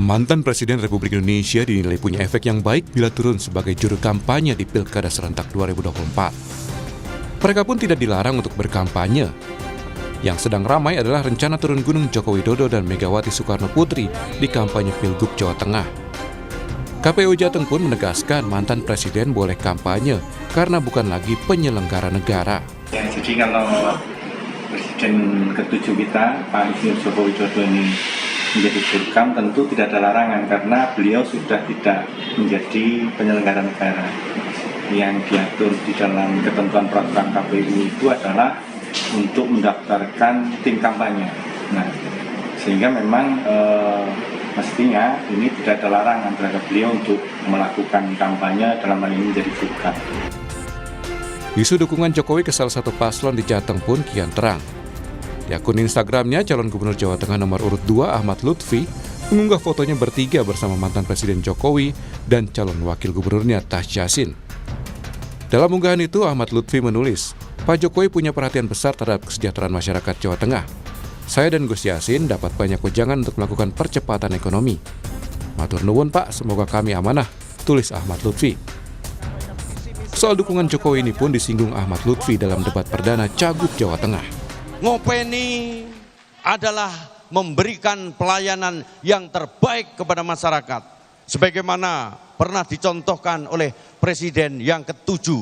Mantan Presiden Republik Indonesia dinilai punya efek yang baik bila turun sebagai juru kampanye di Pilkada serentak 2024. Mereka pun tidak dilarang untuk berkampanye. Yang sedang ramai adalah rencana turun gunung Joko Widodo dan Megawati Soekarno Putri di kampanye Pilgub Jawa Tengah. KPU Jateng pun menegaskan mantan presiden boleh kampanye karena bukan lagi penyelenggara negara. Ya, jadi kalau Presiden ke-7 kita, Pak Insinyur Joko Widodo ini menjadi jurkam, tentu tidak ada larangan karena beliau sudah tidak menjadi penyelenggara negara. Yang diatur di dalam ketentuan peraturan KPU itu adalah untuk mendaftarkan tim kampanye. Nah, sehingga memang mestinya ini tidak ada larangan terhadap beliau untuk melakukan kampanye dalam hal ini menjadi jurkam. Isu dukungan Jokowi ke salah satu paslon di Jateng pun kian terang. Di akun Instagramnya, calon gubernur Jawa Tengah nomor urut 2 Ahmad Lutfi mengunggah fotonya bertiga bersama mantan Presiden Jokowi dan calon wakil gubernurnya Tash Yassin. Dalam unggahan itu, Ahmad Lutfi menulis, Pak Jokowi punya perhatian besar terhadap kesejahteraan masyarakat Jawa Tengah. Saya dan Gus Yassin dapat banyak wejangan untuk melakukan percepatan ekonomi. Matur nuwun Pak, semoga kami amanah, tulis Ahmad Lutfi. Soal dukungan Jokowi ini pun disinggung Ahmad Lutfi dalam debat perdana Cagup Jawa Tengah. Ngopeni adalah memberikan pelayanan yang terbaik kepada masyarakat, sebagaimana pernah dicontohkan oleh Presiden yang ke-7,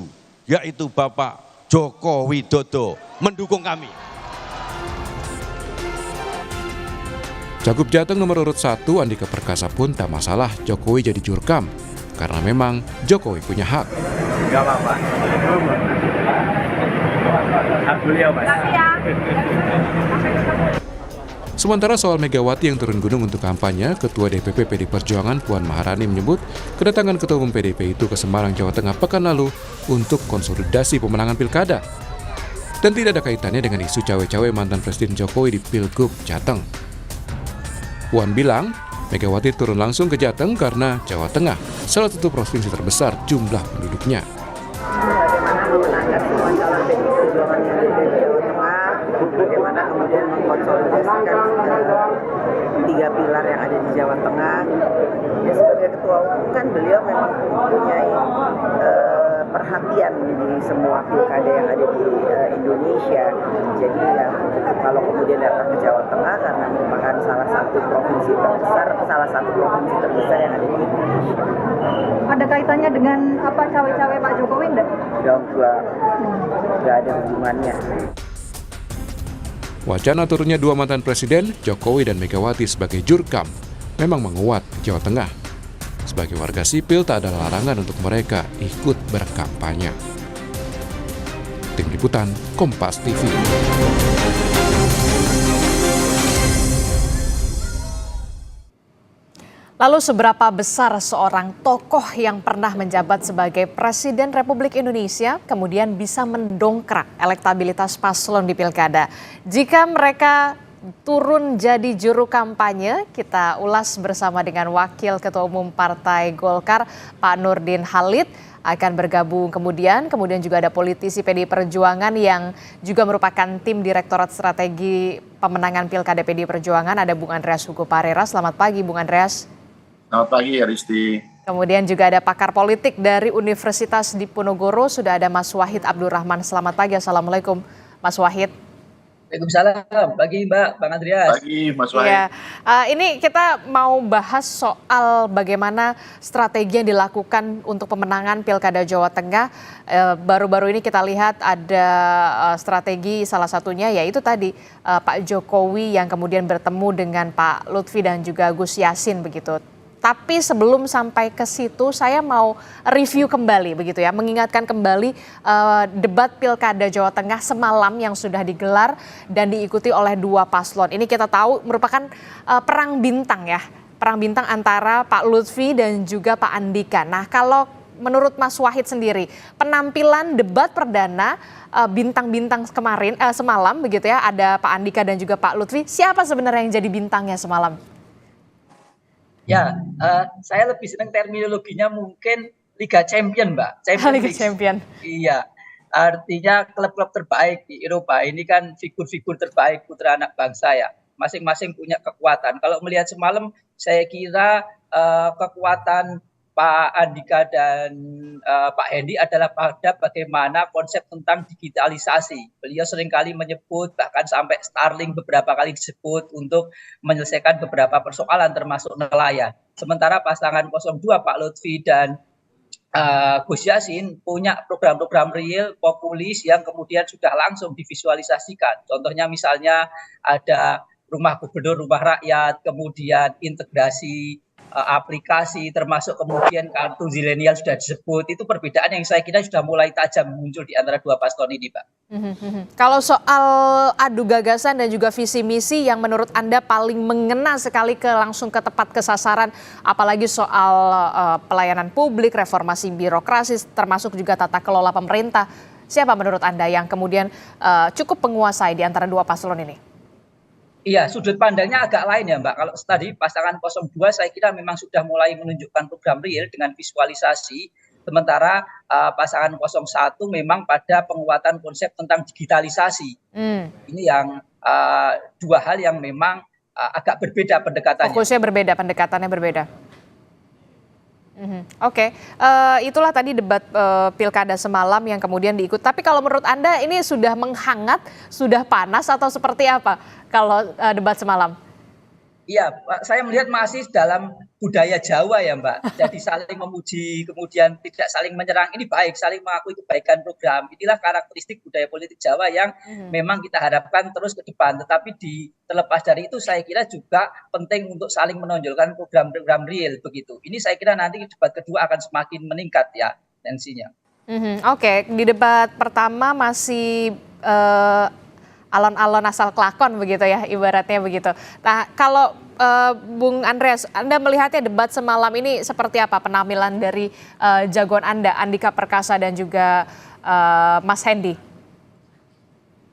yaitu Bapak Joko Widodo, mendukung kami. Cagup Jateng nomor urut 1 Andika Perkasa pun tak masalah Jokowi jadi jurkam, karena memang Jokowi punya hak. Enggak apa-apa. Hak beliau, Mas. Sementara soal Megawati yang turun gunung untuk kampanye, Ketua DPP PD Perjuangan Puan Maharani menyebut kedatangan Ketua Umum PDIP itu ke Semarang, Jawa Tengah pekan lalu untuk konsolidasi pemenangan pilkada. Dan tidak ada kaitannya dengan isu cawe-cawe mantan Presiden Jokowi di Pilgub Jateng. Puan bilang, Megawati turun langsung ke Jateng karena Jawa Tengah salah satu provinsi terbesar jumlah penduduknya. Bagaimana memenangkan semua calon PDI Perjuangan yang ada di Jawa Tengah, bagaimana kemudian mengkonsolidasikan tiga pilar yang ada di Jawa Tengah. Ya, sebagai ketua umum kan beliau memang mempunyai perhatian di semua pilkada yang ada di Indonesia. Jadi ya, kalau kemudian datang ke Jawa Tengah karena merupakan salah satu provinsi terbesar yang ada di Indonesia. Ada kaitannya dengan apa cawe-cawe Pak Jokowi enggak? Enggak ada hubungannya. Wacana turunnya dua mantan presiden, Jokowi dan Megawati sebagai jurkam, memang menguat di Jawa Tengah. Sebagai warga sipil tak ada larangan untuk mereka ikut berkampanye. Tim Liputan, Kompas TV. Lalu seberapa besar seorang tokoh yang pernah menjabat sebagai Presiden Republik Indonesia kemudian bisa mendongkrak elektabilitas paslon di pilkada? Jika mereka turun jadi juru kampanye, kita ulas bersama dengan Wakil Ketua Umum Partai Golkar, Pak Nurdin Halid, akan bergabung kemudian juga ada politisi PDI Perjuangan yang juga merupakan tim Direktorat Strategi Pemenangan Pilkada PDI Perjuangan, ada Bung Andreas Hugo Parera. Selamat pagi Bung Andreas. Selamat pagi Aristi. Kemudian juga ada pakar politik dari Universitas Diponegoro, sudah ada Mas Wahid Abdurrahman. Selamat pagi, Assalamualaikum Mas Wahid. Waalaikumsalam, pagi Mbak, Bang Andreas. Pagi Mas Wahid. Ya, ini kita mau bahas soal bagaimana strategi yang dilakukan untuk pemenangan Pilkada Jawa Tengah. Baru-baru ini kita lihat ada strategi salah satunya yaitu tadi Pak Jokowi yang kemudian bertemu dengan Pak Lutfi dan juga Gus Yassin begitu. Tapi sebelum sampai ke situ, saya mau review kembali begitu ya, mengingatkan kembali debat Pilkada Jawa Tengah semalam yang sudah digelar dan diikuti oleh dua paslon. Ini kita tahu merupakan perang bintang ya, perang bintang antara Pak Lutfi dan juga Pak Andika. Nah, kalau menurut Mas Wahid sendiri, penampilan debat perdana bintang-bintang kemarin semalam begitu ya, ada Pak Andika dan juga Pak Lutfi. Siapa sebenarnya yang jadi bintangnya semalam? Ya, saya lebih senang terminologinya mungkin Liga Champion, Mbak. Liga Champion. Iya, artinya klub-klub terbaik di Eropa. Ini kan figur-figur terbaik putra anak bangsa ya. Masing-masing punya kekuatan. Kalau melihat semalam saya kira kekuatan Pak Andika dan Pak Hendy adalah pada bagaimana konsep tentang digitalisasi. Beliau seringkali menyebut, bahkan sampai Starlink beberapa kali disebut untuk menyelesaikan beberapa persoalan termasuk nelayan. Sementara pasangan 02 Pak Lutfi dan Gus Yassin punya program-program real populis yang kemudian sudah langsung divisualisasikan. Contohnya misalnya ada rumah gubernur, rumah rakyat, kemudian integrasi aplikasi, termasuk kemudian kartu zilenial sudah disebut. Itu perbedaan yang saya kira sudah mulai tajam muncul di antara dua paslon ini, Pak. Kalau soal adu gagasan dan juga visi misi yang menurut Anda paling mengena sekali langsung ke tepat ke sasaran, apalagi soal pelayanan publik, reformasi birokrasi, termasuk juga tata kelola pemerintah, siapa menurut Anda yang kemudian cukup menguasai di antara dua paslon ini? Iya, sudut pandangnya agak lain ya, Mbak. Kalau tadi pasangan 02 saya kira memang sudah mulai menunjukkan program real dengan visualisasi, sementara pasangan 01 memang pada penguatan konsep tentang digitalisasi. Ini yang dua hal yang memang agak berbeda pendekatannya. Fokusnya berbeda, pendekatannya berbeda. Oke, itulah tadi debat pilkada semalam yang kemudian diikut. Tapi kalau menurut Anda ini sudah menghangat, sudah panas atau seperti apa kalau debat semalam? Iya, saya melihat masih dalam budaya Jawa ya, Mbak. Jadi saling memuji, kemudian tidak saling menyerang. Ini baik, saling mengakui kebaikan program. Inilah karakteristik budaya politik Jawa yang memang kita harapkan terus ke depan. Tetapi terlepas dari itu, saya kira juga penting untuk saling menonjolkan program-program real begitu. Ini saya kira nanti debat kedua akan semakin meningkat ya tensinya. Oke, di debat pertama masih alon-alon asal kelakon begitu ya, ibaratnya begitu. Nah, kalau Bung Andreas, Anda melihatnya debat semalam ini seperti apa penampilan dari jagoan Anda, Andika Perkasa dan juga Mas Hendy?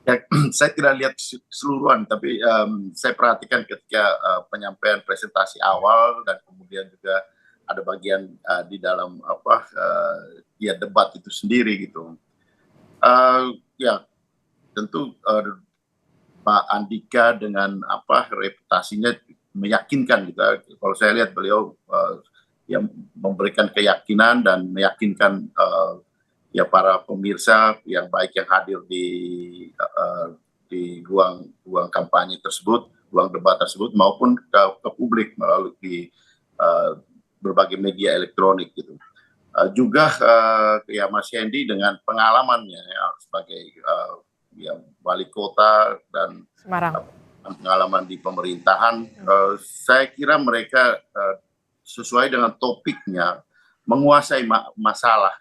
Ya, saya tidak lihat keseluruhan, tapi saya perhatikan ketika penyampaian presentasi awal dan kemudian juga ada bagian di dalam ya debat itu sendiri gitu. Ya, tentu Pak Andika dengan reputasinya meyakinkan gitu. Kalau saya lihat beliau yang memberikan keyakinan dan meyakinkan ya para pemirsa yang baik yang hadir di ruang kampanye tersebut, ruang debat tersebut maupun ke publik melalui berbagai media elektronik gitu. Juga ya Mas Hendy dengan pengalamannya ya, sebagai ya wali kota dan pengalaman di pemerintahan, saya kira mereka sesuai dengan topiknya menguasai masalah,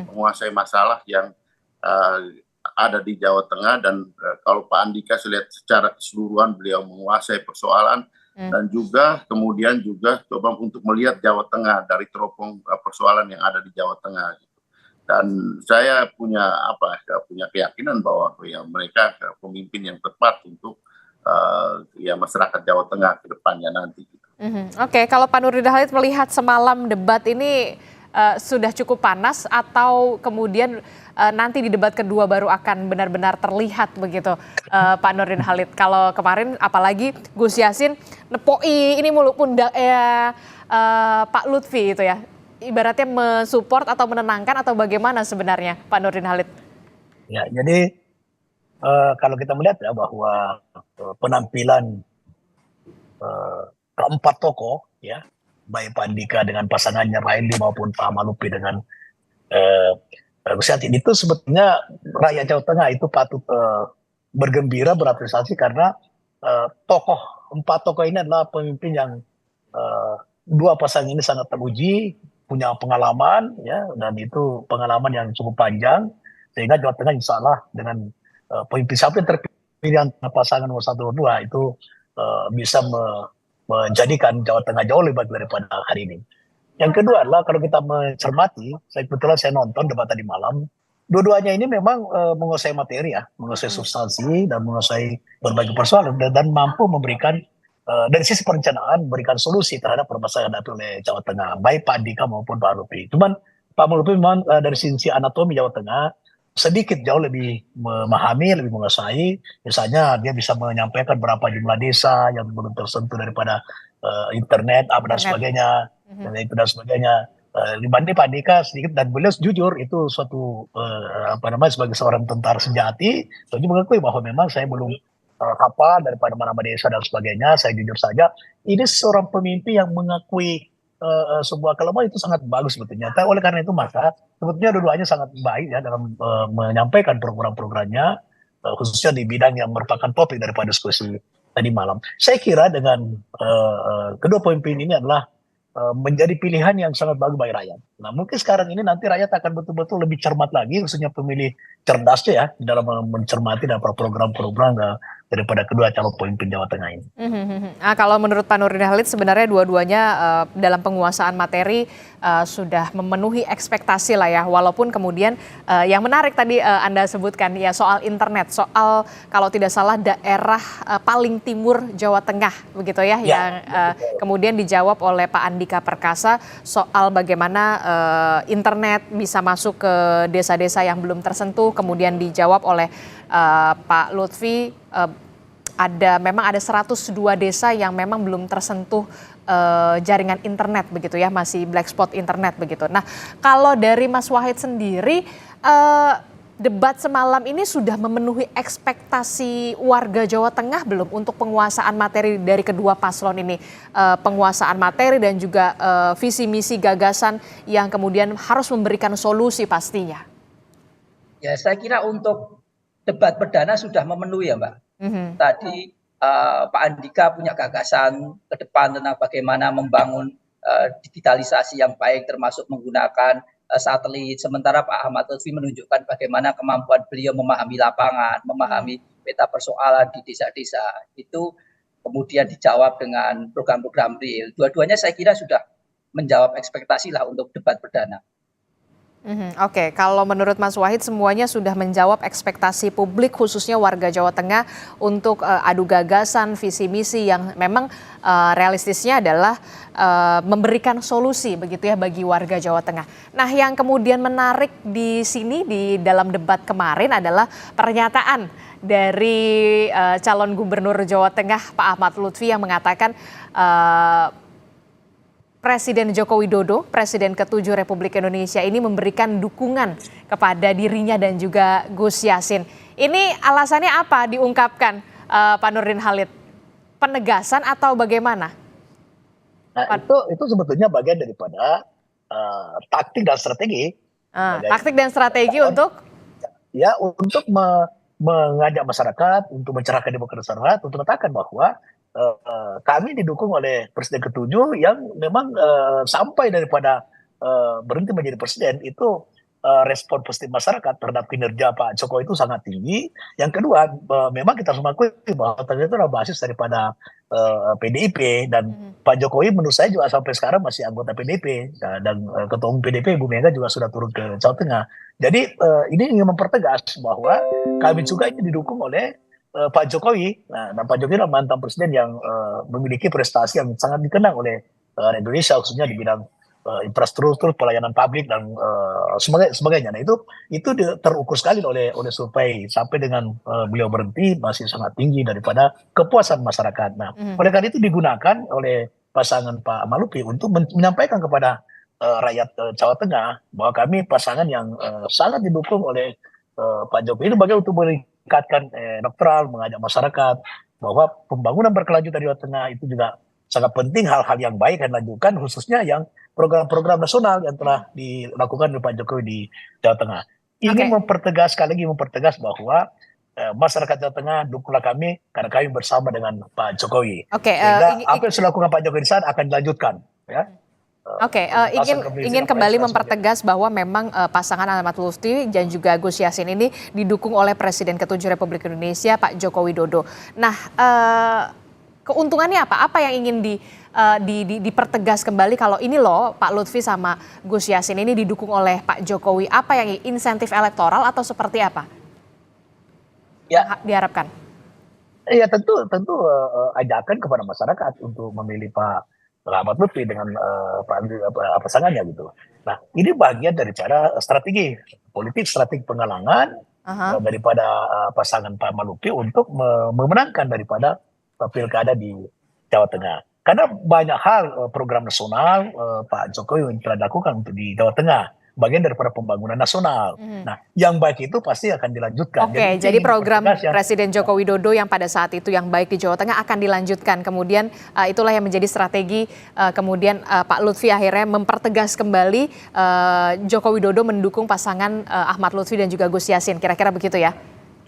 menguasai masalah yang ada di Jawa Tengah dan kalau Pak Andika saya lihat secara keseluruhan beliau menguasai persoalan dan juga kemudian juga coba untuk melihat Jawa Tengah dari teropong persoalan yang ada di Jawa Tengah. Dan saya punya keyakinan bahwa ya mereka pemimpin yang tepat untuk ya masyarakat Jawa Tengah ke depannya nanti. Oke, kalau Pak Nurdin Halid melihat semalam debat ini sudah cukup panas atau kemudian nanti di debat kedua baru akan benar-benar terlihat begitu Pak Nurdin Halid? Kalau kemarin apalagi Gus Yassin nepoi ini mulu pundak Pak Lutfi itu ya. Ibaratnya mensupport atau menenangkan atau bagaimana sebenarnya Pak Nurdin Halid? Ya, jadi kalau kita melihat ya bahwa penampilan keempat tokoh ya, baik Pak Andika dengan pasangannya Raindi maupun Pak Malupi dengan Gus Yassin itu sebetulnya rakyat Jawa Tengah itu patut bergembira, berapresiasi karena empat tokoh ini adalah pemimpin yang dua pasangan ini sangat teruji, punya pengalaman ya, dan itu pengalaman yang cukup panjang sehingga Jawa Tengah insya Allah dengan pemimpin siapa yang terpilih pasangan nomor 1 dan 2 itu bisa menjadikan Jawa Tengah jauh lebih baik daripada hari ini. Yang kedua adalah kalau kita mencermati, kebetulan saya nonton debat tadi malam, dua-duanya ini memang menguasai materi ya, menguasai substansi dan menguasai berbagai persoalan dan mampu memberikan dari sisi perencanaan memberikan solusi terhadap permasalahan yang dihadapi oleh Jawa Tengah, baik Pak Andika maupun Pak Malupi. Cuman Pak Malupi memang dari sisi anatomi Jawa Tengah sedikit jauh lebih memahami, lebih menguasai. Misalnya dia bisa menyampaikan berapa jumlah desa yang belum tersentuh daripada internet apa dan Internet. sebagainya dan itu dan sebagainya. Dibanding Pak Andika sedikit, dan beliau jujur itu suatu sebagai seorang tentara sejati, saya mengakui bahwa memang saya belum hafal daripada mana desa dan sebagainya. Saya jujur saja, ini seorang pemimpin yang mengakui sebuah kelemahan itu sangat bagus sebetulnya. Tapi oleh karena itu maka sebetulnya dua-duanya sangat baik ya dalam menyampaikan program-programnya, khususnya di bidang yang merupakan topik daripada diskusi tadi malam. Saya kira dengan kedua pemimpin ini adalah menjadi pilihan yang sangat bagus bagi rakyat. Nah, mungkin sekarang ini nanti rakyat akan betul-betul lebih cermat lagi, khususnya pemilih cerdasnya ya, dalam mencermati dan program-program daripada kedua calon pemimpin Jawa Tengah ini. Kalau menurut Pak Nurdin Halid, sebenarnya dua-duanya dalam penguasaan materi sudah memenuhi ekspektasi lah ya, walaupun kemudian yang menarik tadi Anda sebutkan ya soal internet, soal kalau tidak salah daerah paling timur Jawa Tengah begitu ya, yang kemudian dijawab oleh Pak Andika Perkasa soal bagaimana internet bisa masuk ke desa-desa yang belum tersentuh, kemudian dijawab oleh Pak Lutfi memang ada 102 desa yang memang belum tersentuh jaringan internet begitu ya, masih black spot internet begitu. Nah, kalau dari Mas Wahid sendiri, debat semalam ini sudah memenuhi ekspektasi warga Jawa Tengah belum untuk penguasaan materi dari kedua paslon ini? Penguasaan materi dan juga visi misi gagasan yang kemudian harus memberikan solusi pastinya. Ya, saya kira untuk debat perdana sudah memenuhi ya Mbak. Tadi Pak Andika punya gagasan ke depan tentang bagaimana membangun digitalisasi yang baik termasuk menggunakan satelit. Sementara Pak Ahmad Lutfi menunjukkan bagaimana kemampuan beliau memahami lapangan, memahami peta persoalan di desa-desa. Itu kemudian dijawab dengan program-program real. Dua-duanya saya kira sudah menjawab ekspektasi lah untuk debat perdana. Oke, kalau menurut Mas Wahid semuanya sudah menjawab ekspektasi publik khususnya warga Jawa Tengah untuk adu gagasan, visi misi yang memang realistisnya adalah memberikan solusi begitu ya bagi warga Jawa Tengah. Nah, yang kemudian menarik di sini di dalam debat kemarin adalah pernyataan dari calon gubernur Jawa Tengah Pak Ahmad Lutfi yang mengatakan Presiden Joko Widodo, Presiden ke-7 Republik Indonesia ini memberikan dukungan kepada dirinya dan juga Gus Yassin. Ini alasannya apa diungkapkan Pak Nurdin Halid? Penegasan atau bagaimana? Nah, itu sebetulnya bagian daripada taktik dan strategi. Taktik dan strategi untuk? Ya, untuk mengajak masyarakat, untuk mencerahkan demokrasi masyarakat, untuk mengatakan bahwa kami didukung oleh Presiden ke-7 yang memang sampai daripada berhenti menjadi presiden itu respon positif masyarakat terhadap kinerja Pak Jokowi itu sangat tinggi. Yang kedua, memang kita semua akui bahwa ternyata itu adalah basis daripada PDIP dan Pak Jokowi menurut saya juga sampai sekarang masih anggota PDIP dan Ketua Umum PDIP Ibu Mega juga sudah turun ke Jawa Tengah. Jadi ini ingin mempertegas bahwa kami juga ini didukung oleh Pak Jokowi. Nah, dan Pak Jokowi adalah mantan presiden yang memiliki prestasi yang sangat dikenang oleh Indonesia khususnya di bidang infrastruktur, pelayanan publik dan sebagainya. Nah, itu terukur sekali oleh survei sampai dengan beliau berhenti masih sangat tinggi daripada kepuasan masyarakat. Nah, oleh karena itu digunakan oleh pasangan Pak Ahmad Lutfi untuk menyampaikan kepada rakyat Jawa Tengah bahwa kami pasangan yang sangat didukung oleh Pak Jokowi. Ini bagaimana untuk meningkatkan neutral, mengajak masyarakat bahwa pembangunan berkelanjutan di Jawa Tengah itu juga sangat penting, hal-hal yang baik yang dilakukan khususnya yang program-program nasional yang telah dilakukan oleh Pak Jokowi di Jawa Tengah. Ini sekali lagi mempertegas bahwa masyarakat Jawa Tengah dukunglah kami karena kami bersama dengan Pak Jokowi. Sehingga apa yang sudah dilakukan Pak Jokowi di sana akan dilanjutkan ya. Ingin kembali mempertegas bahwa memang pasangan Ahmad Lutfi dan juga Gus Yassin ini didukung oleh Presiden ke-7 Republik Indonesia Pak Joko Widodo. Nah, keuntungannya apa? Apa yang ingin dipertegas kembali kalau ini loh Pak Lutfi sama Gus Yassin ini didukung oleh Pak Jokowi? Apa yang insentif elektoral atau seperti apa? Ya, diharapkan. Iya tentu ajakan kepada masyarakat untuk memilih Pak Ahmad Lutfi dengan pasangannya gitu. Nah, ini bagian daripada strategi politik, strategi penghalangan daripada pasangan Pak Ahmad Lutfi untuk memenangkan daripada pilkada di Jawa Tengah. Karena banyak hal program nasional Pak Jokowi yang telah dilakukan untuk di Jawa Tengah, bagian daripada pembangunan nasional. Nah, yang baik itu pasti akan dilanjutkan. Oke, itu jadi ingin program dipertegas ya. Presiden Joko Widodo yang pada saat itu yang baik di Jawa Tengah akan dilanjutkan. Kemudian itulah yang menjadi strategi kemudian Pak Lutfi akhirnya mempertegas kembali Joko Widodo mendukung pasangan Ahmad Lutfi dan juga Gus Yassin. Kira-kira begitu ya?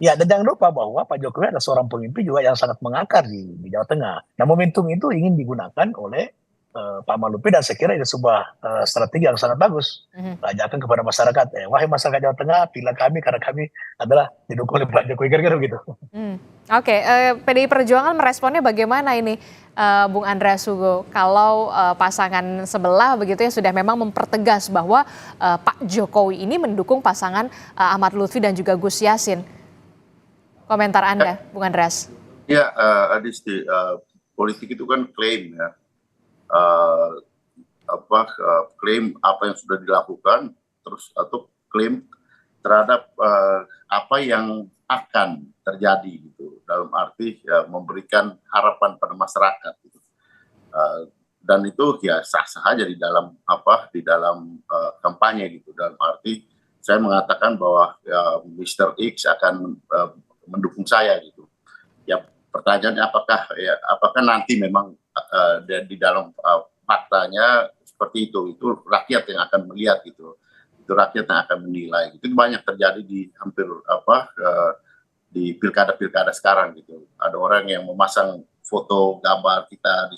Ya, dan jangan lupa bahwa Pak Jokowi adalah seorang pemimpin juga yang sangat mengakar di Jawa Tengah. Nah, momentum itu ingin digunakan oleh Pak Malupi, dan saya kira itu sebuah strategi yang sangat bagus. Ajakan kepada masyarakat, wahai masyarakat Jawa Tengah, pilih kami karena kami adalah didukung oleh Pak Jokowi, kira-kira begitu. Oke, PDI Perjuangan meresponnya bagaimana ini, Bung Andreas Hugo? Kalau pasangan sebelah begitu ya sudah memang mempertegas bahwa Pak Jokowi ini mendukung pasangan Ahmad Lutfi dan juga Gus Yassin. Komentar Anda, Bung Andreas? Ya, Adisti, politik itu kan klaim ya. Klaim apa yang sudah dilakukan, terus atau klaim terhadap apa yang akan terjadi gitu, dalam arti ya, memberikan harapan pada masyarakat gitu. Dan itu ya sah-sah aja di dalam kampanye gitu, dalam arti saya mengatakan bahwa ya, Mr. X akan mendukung saya gitu. Ya, pertanyaannya apakah nanti memang di dalam faktanya seperti itu rakyat yang akan melihat gitu, itu rakyat yang akan menilai. Itu banyak terjadi di hampir di pilkada sekarang gitu. Ada orang yang memasang foto gambar kita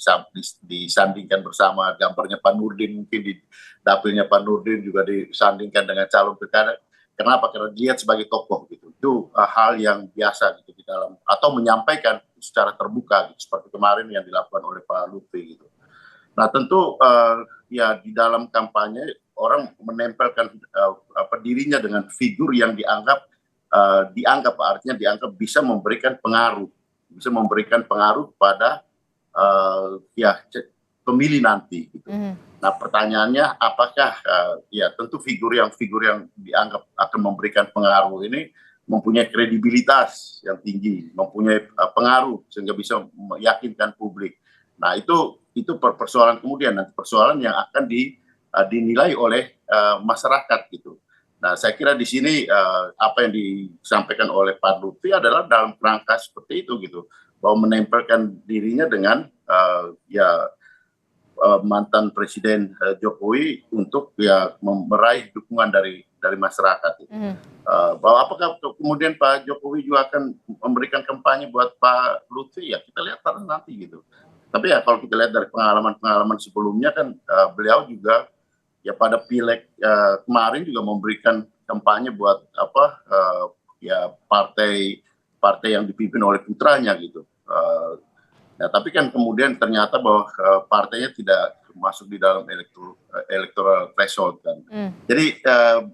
disandingkan bersama gambarnya Pak Nurdin, mungkin di dapilnya Pak Nurdin juga disandingkan dengan calon pilkada. Kenapa? Karena dilihat sebagai tokoh gitu. Itu hal yang biasa gitu di dalam, atau menyampaikan secara terbuka gitu, seperti kemarin yang dilakukan oleh Pak Lutfi gitu. Nah, tentu ya di dalam kampanye orang menempelkan dirinya dengan figur yang dianggap artinya dianggap bisa memberikan pengaruh pada pemilih nanti gitu. Nah, pertanyaannya apakah ya tentu figur yang dianggap akan memberikan pengaruh ini mempunyai kredibilitas yang tinggi, mempunyai pengaruh sehingga bisa meyakinkan publik. Nah, itu persoalan kemudian, nanti persoalan yang akan dinilai oleh masyarakat gitu. Nah, saya kira di sini apa yang disampaikan oleh Pak Lutfi adalah dalam kerangka seperti itu gitu, bahwa menempelkan dirinya dengan mantan Presiden Jokowi untuk ya meraih dukungan dari masyarakat. Bahwa apakah kemudian Pak Jokowi juga akan memberikan kampanye buat Pak Lutfi, ya kita lihat nanti gitu. Tapi ya kalau kita lihat dari pengalaman sebelumnya kan beliau juga ya pada pileg kemarin juga memberikan kampanye buat partai yang dipimpin oleh putranya gitu. Nah, tapi kan kemudian ternyata bahwa partainya tidak masuk di dalam electoral threshold kan. Jadi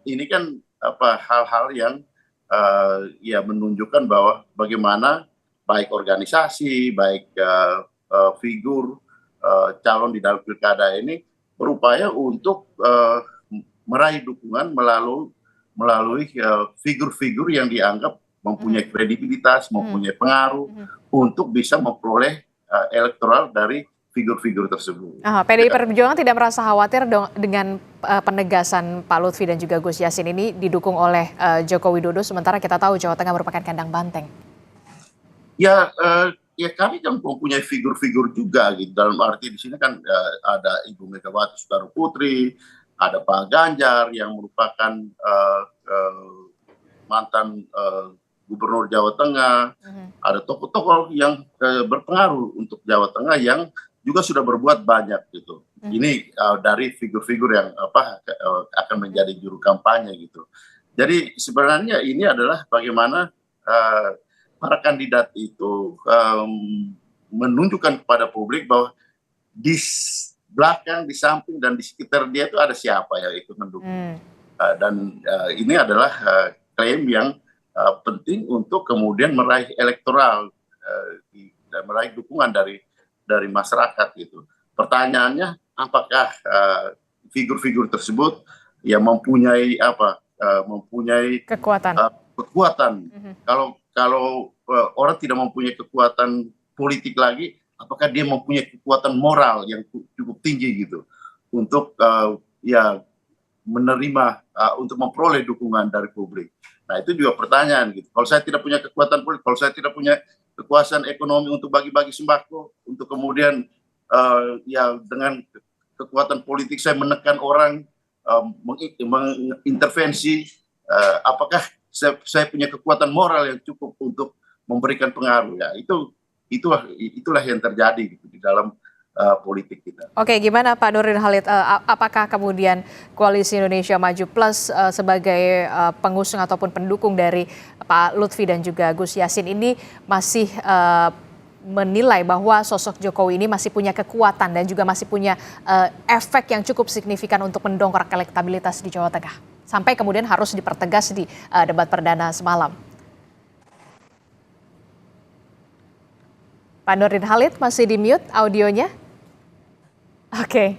ini kan hal-hal yang ya menunjukkan bahwa bagaimana baik organisasi, baik figur calon di dalam pilkada ini berupaya untuk meraih dukungan melalui figur-figur yang dianggap mempunyai kredibilitas, mempunyai pengaruh untuk bisa memperoleh elektoral dari figur-figur tersebut. PDI Perjuangan tidak merasa khawatir dengan penegasan Pak Lutfi dan juga Gus Yassin ini didukung oleh Joko Widodo, sementara kita tahu Jawa Tengah merupakan kandang banteng. Ya kami kan mempunyai figur-figur juga gitu, dalam arti di sini kan ada Ibu Megawati Soekarno Putri, ada Pak Ganjar yang merupakan mantan Gubernur Jawa Tengah, ada tokoh-tokoh yang berpengaruh untuk Jawa Tengah yang juga sudah berbuat banyak gitu. Ini dari figur-figur yang akan menjadi juru kampanye gitu. Jadi sebenarnya ini adalah bagaimana para kandidat itu menunjukkan kepada publik bahwa di belakang, di samping, dan di sekitar dia itu ada siapa yang ikut mendukung. Dan ini adalah klaim yang penting untuk kemudian meraih elektoral dan meraih dukungan dari masyarakat gitu. Pertanyaannya apakah figur-figur tersebut ya mempunyai kekuatan. Kalau orang tidak mempunyai kekuatan politik lagi, apakah dia mempunyai kekuatan moral yang cukup tinggi gitu untuk ya menerima untuk memperoleh dukungan dari publik. Nah itu juga pertanyaan gitu. Kalau saya tidak punya kekuatan politik, kalau saya tidak punya kekuasaan ekonomi untuk bagi-bagi sembako, untuk kemudian ya dengan kekuatan politik saya menekan orang, mengintervensi, apakah saya punya kekuatan moral yang cukup untuk memberikan pengaruh? Ya itulah yang terjadi gitu di dalam politik kita. Oke, gimana Pak Nurdin Halid? Apakah kemudian Koalisi Indonesia Maju Plus sebagai pengusung ataupun pendukung dari Pak Lutfi dan juga Gus Yassin ini masih menilai bahwa sosok Jokowi ini masih punya kekuatan dan juga masih punya efek yang cukup signifikan untuk mendongkrak elektabilitas di Jawa Tengah, sampai kemudian harus dipertegas di debat perdana semalam? Pak Nurdin Halid masih di mute audionya. Oke.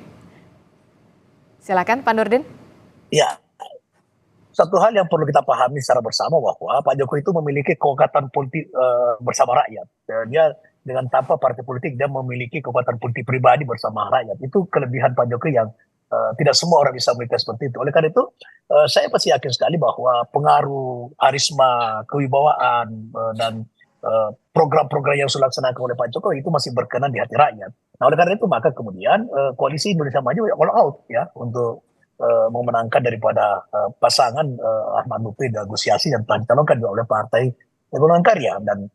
Silakan Pak Nurdin. Ya, satu hal yang perlu kita pahami secara bersama bahwa Pak Jokowi itu memiliki kekuatan politik bersama rakyat. Dia dengan tanpa partai politik dia memiliki kekuatan politik pribadi bersama rakyat. Itu kelebihan Pak Jokowi yang tidak semua orang bisa memiliki seperti itu. Oleh karena itu, saya pasti yakin sekali bahwa pengaruh, karisma, kewibawaan dan program-program yang sudah dilaksanakan oleh Pak Jokowi itu masih berkenan di hati rakyat. Nah, oleh karena itu maka kemudian Koalisi Indonesia Maju all out ya untuk memenangkan daripada pasangan Ahmad Lutfi dan Gus Yassin yang telah dicalonkan oleh Partai Golongan Karya, dan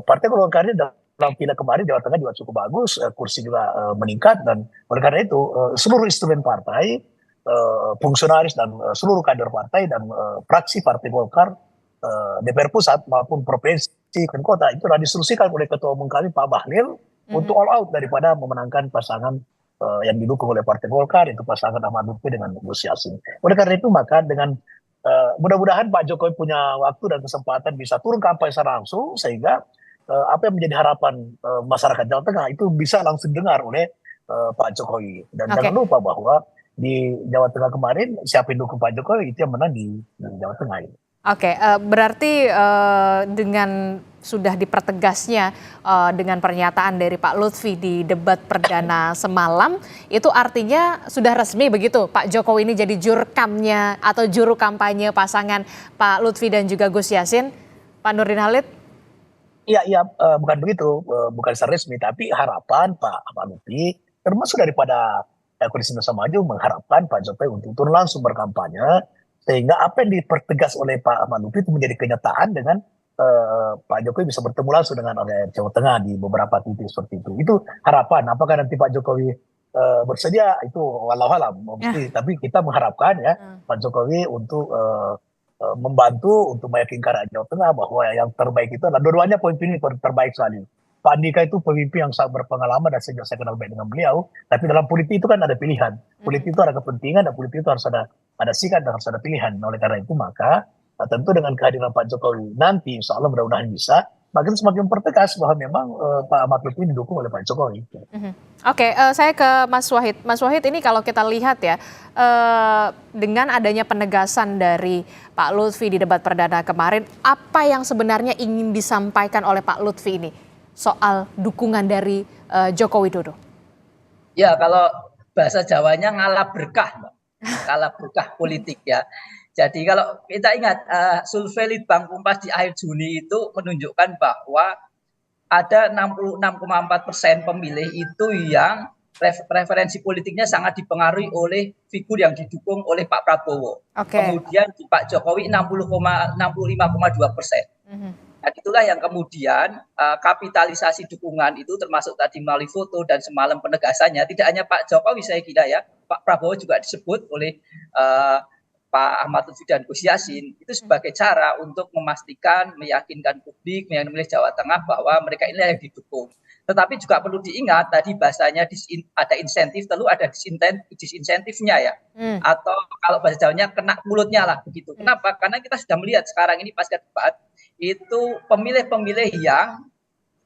Partai Golongan Karya dalam pileg kemarin Jawa Tengah juga cukup bagus, kursi juga meningkat, dan oleh karena itu seluruh instrumen partai, fungsionaris dan seluruh kader partai dan fraksi Partai Golkar, DPR pusat maupun provinsi dan kota itu sudah diinstruksikan oleh Ketua Umum kami Pak Bahlil untuk all out daripada memenangkan pasangan yang didukung oleh Partai Golkar, itu pasangan Ahmad Lutfi dengan Gus Yassin. Oleh karena itu maka dengan mudah-mudahan Pak Jokowi punya waktu dan kesempatan bisa turun kampanye secara langsung, sehingga apa yang menjadi harapan masyarakat Jawa Tengah itu bisa langsung dengar oleh Pak Jokowi. Dan jangan lupa bahwa di Jawa Tengah kemarin siapa yang dukung Pak Jokowi itu yang menang di Jawa Tengah ini. Oke, berarti dengan sudah dipertegasnya dengan pernyataan dari Pak Lutfi di debat perdana semalam, itu artinya sudah resmi begitu Pak Jokowi ini jadi jurkamnya atau juru kampanye pasangan Pak Lutfi dan juga Gus Yassin, Pak Nurdin Halid? Iya, bukan begitu, bukan secara resmi, tapi harapan Pak Ahmad Lutfi termasuk daripada Koalisi Indonesia Maju mengharapkan Pak Jokowi untuk turun langsung berkampanye, sehingga apa yang dipertegas oleh Pak Ahmad Lutfi itu menjadi kenyataan dengan Pak Jokowi bisa bertemu langsung dengan rakyat Jawa Tengah di beberapa titik seperti itu. Itu harapan. Apakah nanti Pak Jokowi bersedia itu walau alam, tapi kita mengharapkan ya Pak Jokowi untuk membantu untuk meyakinkan rakyat Jawa Tengah bahwa yang terbaik itu adalah dua-duanya pemimpin terbaik sekali. Pak Andika itu pemimpin yang sangat berpengalaman dan sejak saya kenal baik dengan beliau. Tapi dalam politik itu kan ada pilihan. Politik itu ada kepentingan dan politik itu harus ada sikap dan harus ada pilihan. Nah, oleh karena itu maka tentu dengan kehadiran Pak Jokowi nanti insya Allah mudah-mudahan bisa makin semakin mempertegas bahwa memang Pak Ahmad Lutfi didukung oleh Pak Jokowi. Oke, saya ke Mas Wahid. Mas Wahid, ini kalau kita lihat ya, dengan adanya penegasan dari Pak Lutfi di debat perdana kemarin, apa yang sebenarnya ingin disampaikan oleh Pak Lutfi ini soal dukungan dari Joko Widodo? Ya, kalau bahasa Jawanya ngalah berkah, Mbak. Ngalah berkah politik ya. Jadi kalau kita ingat survei Litbang Kompas di akhir Juni itu menunjukkan bahwa ada 66,4% pemilih itu yang preferensi politiknya sangat dipengaruhi oleh figur yang didukung oleh Pak Prabowo. Kemudian di Pak Jokowi 65,2%. Nah, itulah yang kemudian kapitalisasi dukungan itu termasuk tadi melalui foto dan semalam penegasannya tidak hanya Pak Jokowi saya kira ya, Pak Prabowo juga disebut oleh Pak Ahmad Lutfi dan Gus Yassin itu sebagai cara untuk memastikan, meyakinkan publik yang memilih Jawa Tengah bahwa mereka ini yang didukung. Tetapi juga perlu diingat tadi bahasanya ada insentif, lalu ada disinsentifnya ya. Atau kalau bahasa Jawanya kena mulutnya lah begitu. Kenapa? Karena kita sudah melihat sekarang ini pasca debat itu pemilih-pemilih yang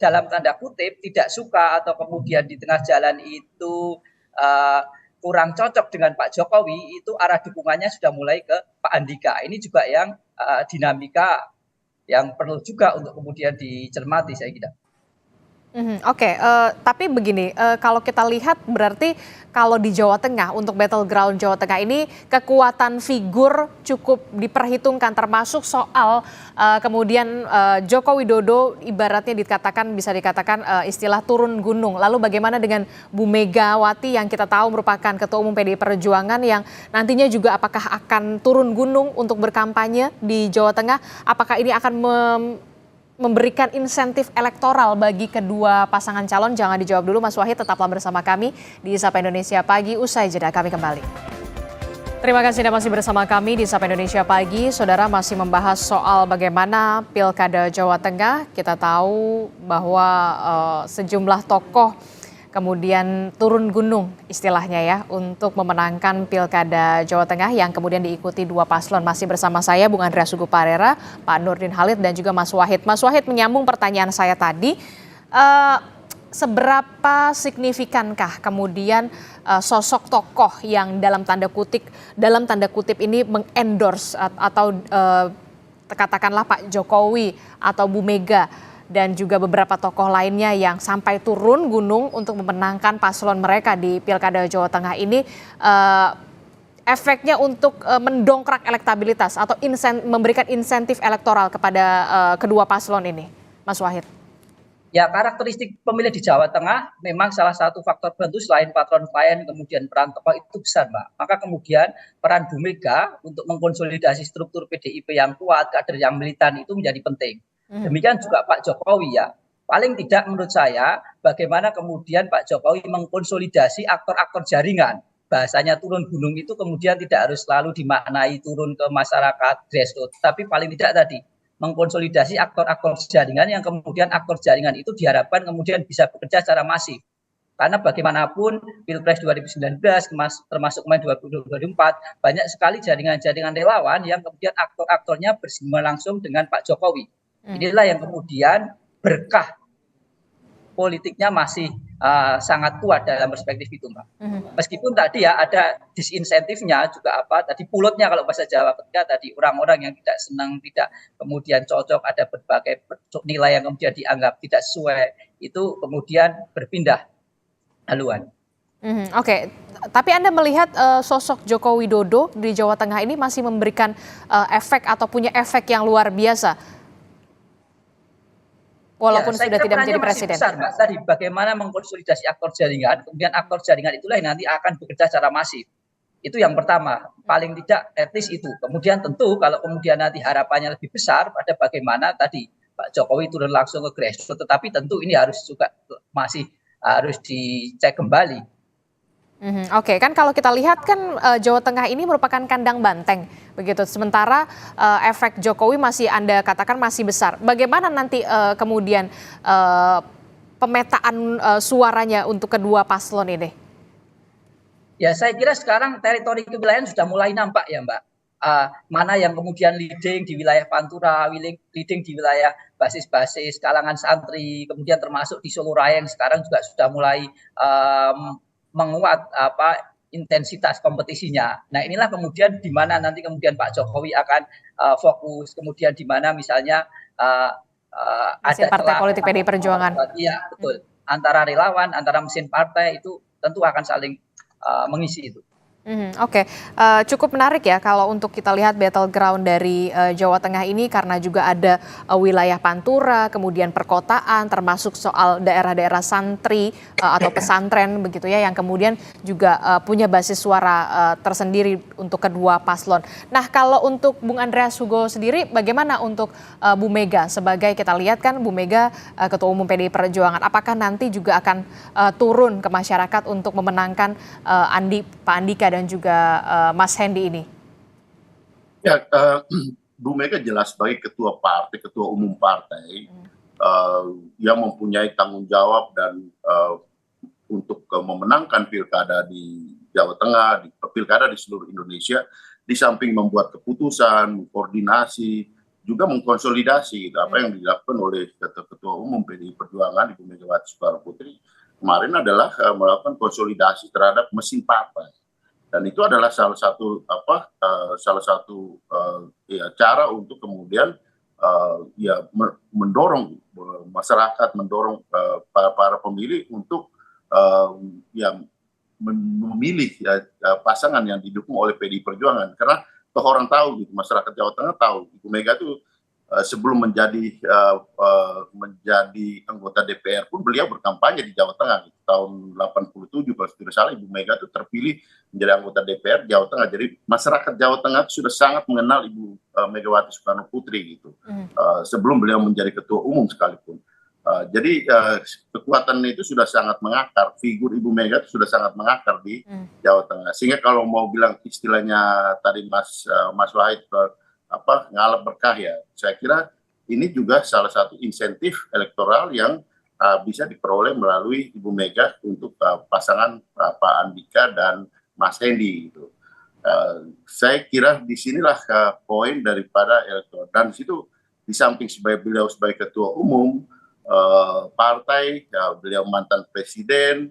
dalam tanda kutip tidak suka atau kemudian di tengah jalan itu kurang cocok dengan Pak Jokowi, itu arah dukungannya sudah mulai ke Pak Andika. Ini juga yang dinamika yang perlu juga untuk kemudian dicermati saya kira. Oke, tapi begini, kalau kita lihat berarti kalau di Jawa Tengah untuk battleground Jawa Tengah ini kekuatan figur cukup diperhitungkan termasuk soal kemudian Joko Widodo ibaratnya bisa dikatakan istilah turun gunung. Lalu bagaimana dengan Bu Megawati yang kita tahu merupakan Ketua Umum PDI Perjuangan yang nantinya juga apakah akan turun gunung untuk berkampanye di Jawa Tengah? Apakah ini akan memberikan insentif elektoral bagi kedua pasangan calon? Jangan dijawab dulu Mas Wahid, tetaplah bersama kami di Sapa Indonesia Pagi, usai jeda kami kembali. Terima kasih Anda masih bersama kami di Sapa Indonesia Pagi. Saudara, masih membahas soal bagaimana Pilkada Jawa Tengah. Kita tahu bahwa sejumlah tokoh kemudian turun gunung istilahnya ya untuk memenangkan Pilkada Jawa Tengah yang kemudian diikuti dua paslon. Masih bersama saya Bung Andreas Hugo Parera, Pak Nurdin Halid dan juga Mas Wahid. Mas Wahid, menyambung pertanyaan saya tadi, seberapa signifikankah kemudian sosok tokoh yang dalam tanda kutip ini mengendorse atau katakanlah Pak Jokowi atau Bu Mega dan juga beberapa tokoh lainnya yang sampai turun gunung untuk memenangkan paslon mereka di Pilkada Jawa Tengah ini, efeknya untuk mendongkrak elektabilitas atau memberikan insentif elektoral kepada kedua paslon ini, Mas Wahid? Ya, karakteristik pemilih di Jawa Tengah memang salah satu faktor penentu selain patron klien, kemudian peran tokoh itu besar, Mbak. Maka kemudian peran Bu Mega untuk mengkonsolidasi struktur PDIP yang kuat, kader yang militan itu menjadi penting. Demikian juga Pak Jokowi ya. Paling tidak menurut saya bagaimana kemudian Pak Jokowi mengkonsolidasi aktor-aktor jaringan. Bahasanya turun gunung itu kemudian tidak harus selalu dimaknai turun ke masyarakat grassroots, tapi paling tidak tadi mengkonsolidasi aktor-aktor jaringan yang kemudian aktor jaringan itu diharapkan kemudian bisa bekerja secara masif. Karena bagaimanapun Pilpres 2019 termasuk Mei 2024 banyak sekali jaringan-jaringan relawan yang kemudian aktor-aktornya bersinggungan langsung dengan Pak Jokowi. Inilah yang kemudian berkah politiknya masih sangat kuat dalam perspektif itu, Mbak. Meskipun tadi ya ada disinsentifnya juga tadi pulutnya kalau bahasa Jawa ketika tadi orang-orang yang tidak senang, tidak kemudian cocok, ada berbagai nilai yang kemudian dianggap tidak sesuai, itu kemudian berpindah haluan. Oke, tapi Anda melihat sosok Joko Widodo di Jawa Tengah ini masih memberikan efek atau punya efek yang luar biasa? Walaupun ya, sudah tidak menjadi presiden. Besar, Mbak. Tadi bagaimana mengkonsolidasi aktor jaringan, kemudian aktor jaringan itulah yang nanti akan bekerja secara masif. Itu yang pertama, paling tidak etis itu. Kemudian tentu kalau kemudian nanti harapannya lebih besar pada bagaimana tadi Pak Jokowi turun langsung ke grassroots, tetapi tentu ini harus juga masih harus dicek kembali. Oke, kan kalau kita lihat kan Jawa Tengah ini merupakan kandang banteng begitu. Sementara efek Jokowi masih Anda katakan masih besar. Bagaimana nanti kemudian pemetaan suaranya untuk kedua paslon ini? Ya, saya kira sekarang teritori kewilayahan sudah mulai nampak ya, Mbak. Mana yang kemudian leading di wilayah Pantura, leading di wilayah basis-basis kalangan santri, kemudian termasuk di Solo Raya yang sekarang juga sudah mulai menguat intensitas kompetisinya. Nah, inilah kemudian di mana nanti kemudian Pak Jokowi akan fokus, kemudian di mana misalnya ada partai politik PDI Perjuangan. Iya, betul. Antara relawan, antara mesin partai itu tentu akan saling mengisi itu. Oke, cukup menarik ya kalau untuk kita lihat battleground dari Jawa Tengah ini karena juga ada wilayah Pantura, kemudian perkotaan, termasuk soal daerah-daerah santri atau pesantren begitu ya yang kemudian juga punya basis suara tersendiri untuk kedua paslon. Nah, kalau untuk Bung Andreas Hugo sendiri, bagaimana untuk Bu Mega sebagai kita lihat kan Bu Mega Ketua Umum PDI Perjuangan, apakah nanti juga akan turun ke masyarakat untuk memenangkan Pak Andika dan juga Mas Hendy ini? Ya, Bu Mega jelas sebagai ketua umum partai yang mempunyai tanggung jawab dan untuk memenangkan pilkada di Jawa Tengah, pilkada di seluruh Indonesia, di samping membuat keputusan, koordinasi, juga mengkonsolidasi apa yang dilakukan oleh ketua umum PDI Perjuangan Ibu Megawati Soekarno Putri kemarin adalah melakukan konsolidasi terhadap mesin partai. Dan itu adalah salah satu cara untuk kemudian mendorong masyarakat, mendorong para pemilih untuk yang memilih pasangan yang didukung oleh PDI Perjuangan, karena toh orang tahu gitu, masyarakat Jawa Tengah tahu Ibu Mega itu sebelum menjadi anggota DPR pun beliau berkampanye di Jawa Tengah gitu. Tahun 87 kalau tidak salah Ibu Mega itu terpilih menjadi anggota DPR Jawa Tengah. Jadi masyarakat Jawa Tengah itu sudah sangat mengenal Ibu Megawati Soekarno Putri gitu sebelum beliau menjadi ketua umum sekalipun. Jadi kekuatan itu sudah sangat mengakar, figur Ibu Mega itu sudah sangat mengakar di Jawa Tengah. Sehingga kalau mau bilang istilahnya tadi Mas Wahid ngalap berkah ya, saya kira ini juga salah satu insentif elektoral yang bisa diperoleh melalui Ibu Mega untuk pasangan Pak Andika dan Mas Hendi gitu. Saya kira disinilah poin daripada elektoral, dan situ di samping beliau sebagai ketua umum partai, beliau mantan presiden,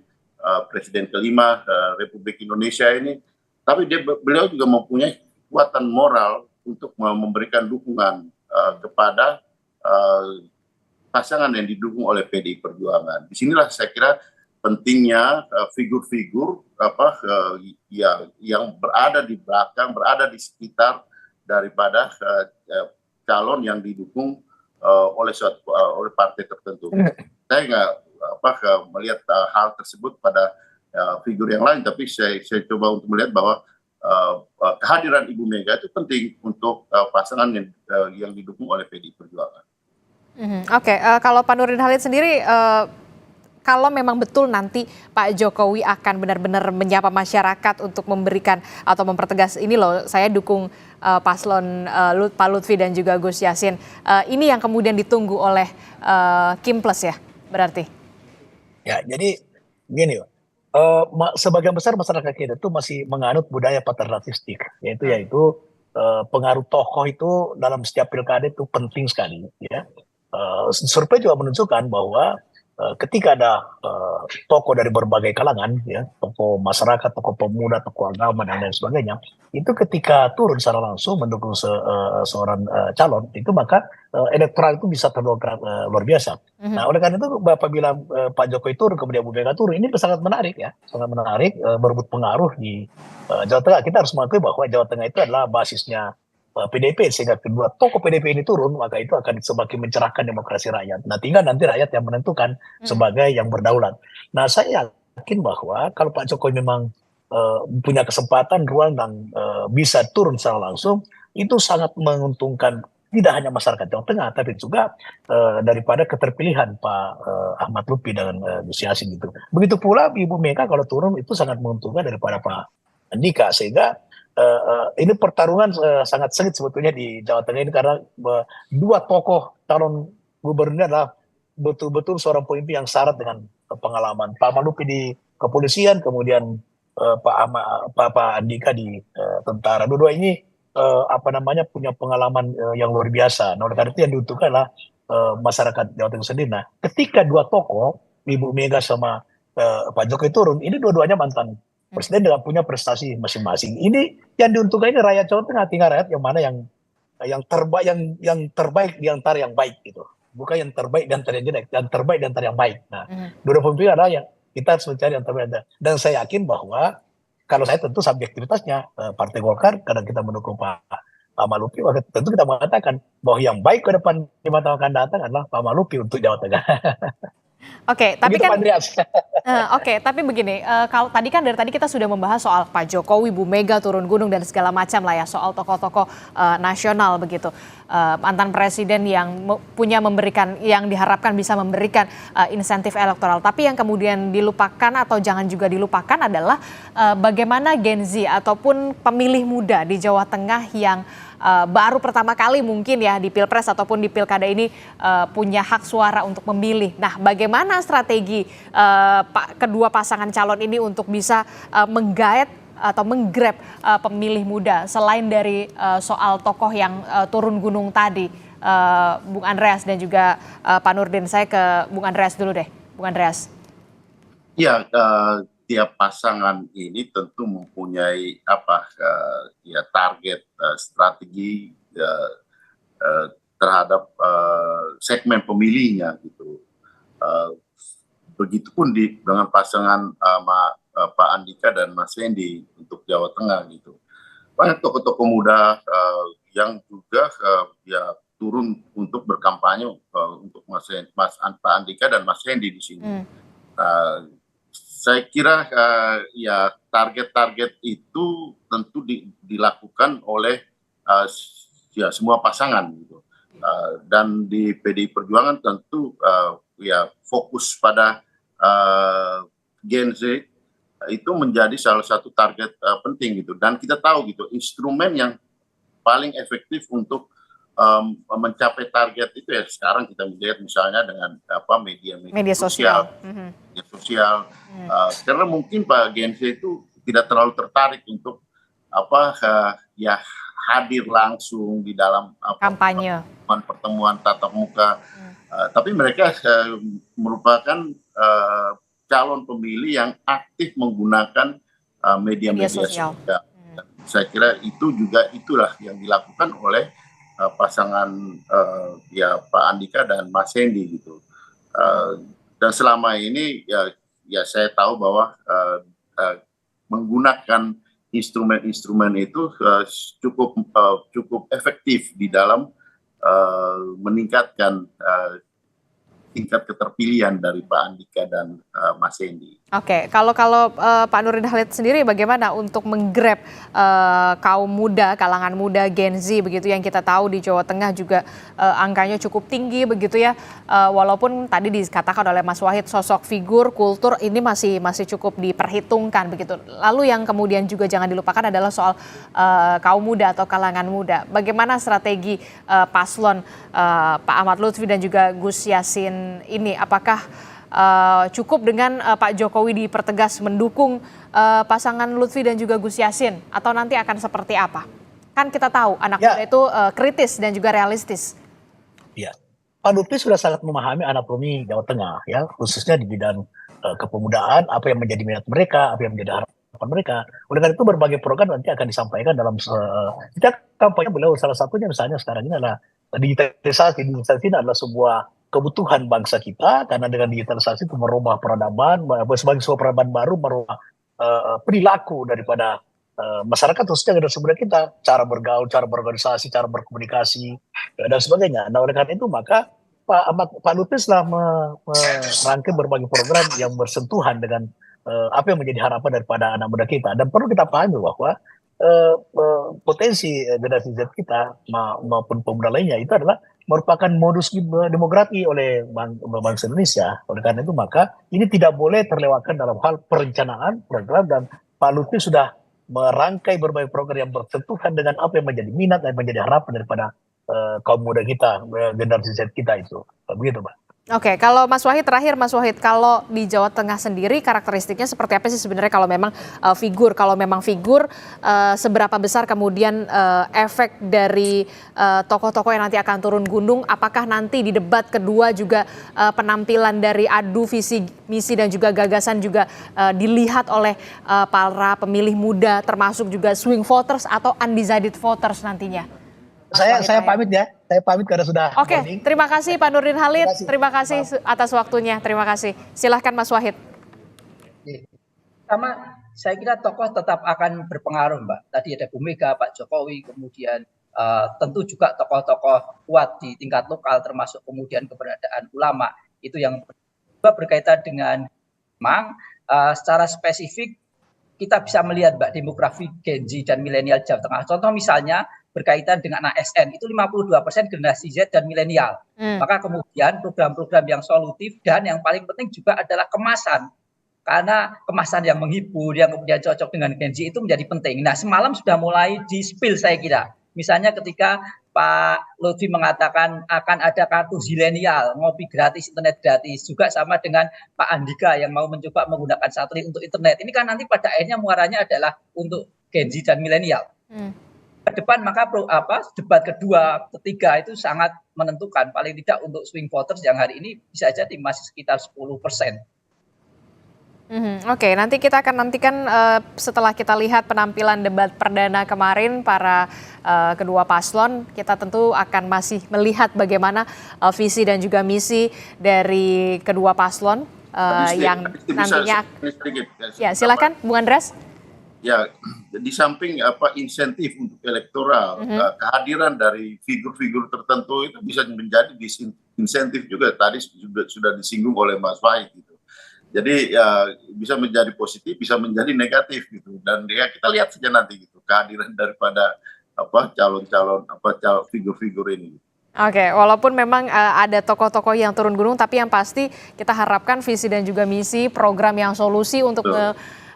presiden kelima Republik Indonesia ini, tapi beliau juga mempunyai kekuatan moral untuk memberikan dukungan kepada pasangan yang didukung oleh PDI Perjuangan. Disinilah saya kira pentingnya figur-figur yang berada di belakang, berada di sekitar daripada calon yang didukung oleh partai tertentu. Saya nggak melihat hal tersebut pada figur yang lain, tapi saya coba untuk melihat bahwa kehadiran Ibu Mega itu penting untuk pasangan yang didukung oleh PDI Perjuangan. Oke, kalau Pak Nurdin Halid sendiri, kalau memang betul nanti Pak Jokowi akan benar-benar menyapa masyarakat untuk memberikan atau mempertegas ini loh, saya dukung paslon Pak Lutfi dan juga Gus Yassin. Ini yang kemudian ditunggu oleh Kim Plus ya, berarti? Ya, jadi gini, sebagian besar masyarakat kita itu masih menganut budaya paternalistik, yaitu pengaruh tokoh itu dalam setiap pilkada itu penting sekali. Ya, survei juga menunjukkan bahwa ketika ada tokoh dari berbagai kalangan, ya, tokoh masyarakat, tokoh pemuda, tokoh agama dan lain sebagainya, itu ketika turun secara langsung mendukung seorang calon, itu maka elektoral itu bisa terdongkrak luar biasa. Nah, oleh karena itu Bapak bilang Pak Jokowi turun, kemudian Bu Mega turun, ini sangat menarik ya, sangat menarik, berebut pengaruh di Jawa Tengah. Kita harus mengakui bahwa Jawa Tengah itu adalah basisnya PDIP, sehingga kedua tokoh PDIP ini turun, maka itu akan semakin mencerahkan demokrasi rakyat. Nah, tinggal nanti rakyat yang menentukan sebagai yang berdaulat. Nah, saya yakin bahwa kalau Pak Jokowi memang punya kesempatan, ruang, dan bisa turun secara langsung, itu sangat menguntungkan tidak hanya masyarakat Jawa Tengah, tapi juga daripada keterpilihan Pak Ahmad Lutfi dan Gus Yassin gitu. Begitu pula Ibu Mega kalau turun itu sangat menguntungkan daripada Pak Andika, sehingga ini pertarungan sangat sengit sebetulnya di Jawa Tengah ini, karena dua tokoh calon gubernur adalah betul-betul seorang pemimpin yang syarat dengan pengalaman. Pak Lutfi di kepolisian, kemudian Pak Andika di tentara. Dua-dua ini punya pengalaman yang luar biasa. Nah, oleh karena itu yang diuntungkan adalah masyarakat Jawa Tengah sendiri. Nah, ketika dua tokoh, Ibu Mega sama Pak Jokowi turun, ini dua-duanya mantan presiden dengan punya prestasi masing-masing. Ini yang diuntungkan ini rakyat Jawa Tengah, tinggal rakyat yang mana yang terbaik di antara yang baik gitu. Bukan yang terbaik di antara yang jelek, yang terbaik di antara yang baik. Nah, dua pemimpin adalah yang kita harus mencari yang terbaik. Dan saya yakin bahwa kalau saya tentu subjektivitasnya Partai Golkar, karena kita mendukung Pak Lutfi, maka tentu kita mengatakan bahwa yang baik ke depan 5 tahun akan datang adalah Pak Lutfi untuk Jawa Tengah. Oke, tapi begitu, kan tapi begini, kalau tadi kan dari tadi kita sudah membahas soal Pak Jokowi, Bu Mega turun gunung dan segala macam lah ya, soal tokoh-tokoh nasional begitu, mantan presiden yang memberikan, yang diharapkan bisa memberikan insentif elektoral. Tapi yang kemudian dilupakan atau jangan juga dilupakan adalah bagaimana Gen Z ataupun pemilih muda di Jawa Tengah yang baru pertama kali mungkin ya di Pilpres ataupun di Pilkada ini punya hak suara untuk memilih. Nah, bagaimana strategi kedua pasangan calon ini untuk bisa menggait atau menggrab pemilih muda selain dari soal tokoh yang turun gunung tadi, Bung Andreas dan juga Pak Nurdin. Saya ke Bung Andreas dulu deh, Bung Andreas. Ya, tiap pasangan ini tentu mempunyai target, strategi, terhadap segmen pemilihnya gitu. Begitupun dengan pasangan Pak Andika dan Mas Hendi untuk Jawa Tengah gitu. Banyak tokoh-tokoh muda yang juga ya turun untuk berkampanye untuk Pak Andika dan Mas Hendi di sini. Saya kira ya target-target itu tentu dilakukan oleh ya semua pasangan gitu. Dan di PDI Perjuangan tentu ya fokus pada Gen Z itu menjadi salah satu target penting gitu. Dan kita tahu gitu instrumen yang paling efektif untuk mencapai target itu ya sekarang kita melihat misalnya dengan media sosial. Media sosial. Karena mungkin Pak Gen Z itu tidak terlalu tertarik untuk ya hadir langsung di dalam kampanye pertemuan tatap muka. Tapi mereka merupakan calon pemilih yang aktif menggunakan media sosial. Saya kira itulah yang dilakukan oleh pasangan ya Pak Andika dan Mas Hendi gitu. Dan selama ini ya saya tahu bahwa menggunakan instrumen-instrumen itu cukup efektif di dalam meningkatkan tingkat keterpilihan dari Pak Andika dan Mas Hendi. Oke, kalau Pak Nurdin Halid sendiri bagaimana untuk menggrab kaum muda, kalangan muda Gen Z begitu yang kita tahu di Jawa Tengah juga angkanya cukup tinggi begitu ya. Walaupun tadi dikatakan oleh Mas Wahid sosok figur kultur ini masih cukup diperhitungkan begitu. Lalu yang kemudian juga jangan dilupakan adalah soal kaum muda atau kalangan muda. Bagaimana strategi paslon Pak Ahmad Lutfi dan juga Gus Yassin ini? Apakah cukup dengan Pak Jokowi dipertegas mendukung pasangan Lutfi dan juga Gus Yassin atau nanti akan seperti apa? Kan kita tahu anak muda itu kritis dan juga realistis. Ya, Pak Lutfi sudah sangat memahami anatomi Jawa Tengah ya, khususnya di bidang kepemudaan, apa yang menjadi minat mereka, apa yang menjadi harapan mereka. Oleh karena itu berbagai program nanti akan disampaikan dalam setiap kampanye beliau. Salah satunya misalnya sekarang ini adalah digitalisasi. Digitalisasi ini adalah sebuah kebutuhan bangsa kita, karena dengan digitalisasi itu merubah peradaban, sebagai sebuah peradaban baru, merubah perilaku daripada masyarakat, khususnya generasi muda kita, cara bergaul, cara berorganisasi, cara berkomunikasi, dan sebagainya. Nah oleh karena itu maka Pak Lutfi telah merangkai berbagai program yang bersentuhan dengan apa yang menjadi harapan daripada anak muda kita. Dan perlu kita pahami bahwa potensi generasi Z kita maupun pemuda lainnya itu adalah merupakan modus demografi oleh bangsa Indonesia. Oleh karena itu maka ini tidak boleh terlewatkan dalam hal perencanaan program, dan Pak Lutfi sudah merangkai berbagai program yang bersentuhan dengan apa yang menjadi minat dan menjadi harapan daripada kaum muda kita, generasi Z kita itu. Begitu, Pak. Oke, kalau Mas Wahid terakhir, Mas Wahid, kalau di Jawa Tengah sendiri karakteristiknya seperti apa sih sebenarnya kalau memang figur? Kalau memang figur, seberapa besar kemudian efek dari tokoh-tokoh yang nanti akan turun gunung? Apakah nanti di debat kedua juga penampilan dari adu visi misi dan juga gagasan juga dilihat oleh para pemilih muda, termasuk juga swing voters atau undecided voters nantinya? Saya pamit ya. Saya pamit karena sudah. Oke, terima kasih Pak Nurdin Halid. Terima kasih atas waktunya. Terima kasih. Silahkan Mas Wahid. Sama, saya kira tokoh tetap akan berpengaruh, Mbak. Tadi ada Bu Mega, Pak Jokowi, kemudian tentu juga tokoh-tokoh kuat di tingkat lokal, termasuk kemudian keberadaan ulama. Itu yang berkaitan dengan memang secara spesifik kita bisa melihat, Mbak, demografi Gen Z dan milenial Jawa Tengah. Contoh misalnya berkaitan dengan ASN, itu 52% generasi Z dan milenial. Maka kemudian program-program yang solutif dan yang paling penting juga adalah kemasan. Karena kemasan yang menghibur, yang kemudian cocok dengan Gen Z itu menjadi penting. Nah, semalam sudah mulai di-spill saya kira. Misalnya ketika Pak Lutfi mengatakan akan ada kartu zilenial, ngopi gratis, internet gratis. Juga sama dengan Pak Andika yang mau mencoba menggunakan satelit untuk internet. Ini kan nanti pada akhirnya muaranya adalah untuk Gen Z dan milenial. Ke depan maka debat kedua, ketiga itu sangat menentukan. Paling tidak untuk swing voters yang hari ini bisa jadi masih sekitar 10%. Oke, nanti kita akan nantikan setelah kita lihat penampilan debat perdana kemarin para kedua paslon, kita tentu akan masih melihat bagaimana visi dan juga misi dari kedua paslon yang nantinya. Ya, silakan, Bung Andreas. Ya, di samping insentif untuk elektoral, kehadiran dari figur-figur tertentu itu bisa menjadi disinsentif juga. Tadi sudah disinggung oleh Mas Wahid gitu. Jadi ya bisa menjadi positif, bisa menjadi negatif gitu. Dan ya kita lihat saja nanti gitu kehadiran daripada calon-calon figur-figur ini. Oke, walaupun memang ada tokoh-tokoh yang turun gunung, tapi yang pasti kita harapkan visi dan juga misi, program yang solusi untuk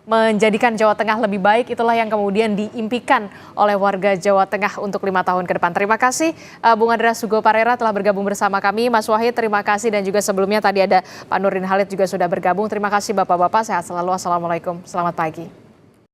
menjadikan Jawa Tengah lebih baik, itulah yang kemudian diimpikan oleh warga Jawa Tengah untuk 5 tahun ke depan. Terima kasih Bung Andreas Hugo Parera telah bergabung bersama kami. Mas Wahid, terima kasih, dan juga sebelumnya tadi ada Pak Nurdin Halid juga sudah bergabung. Terima kasih Bapak-Bapak, sehat selalu. Assalamualaikum, selamat pagi.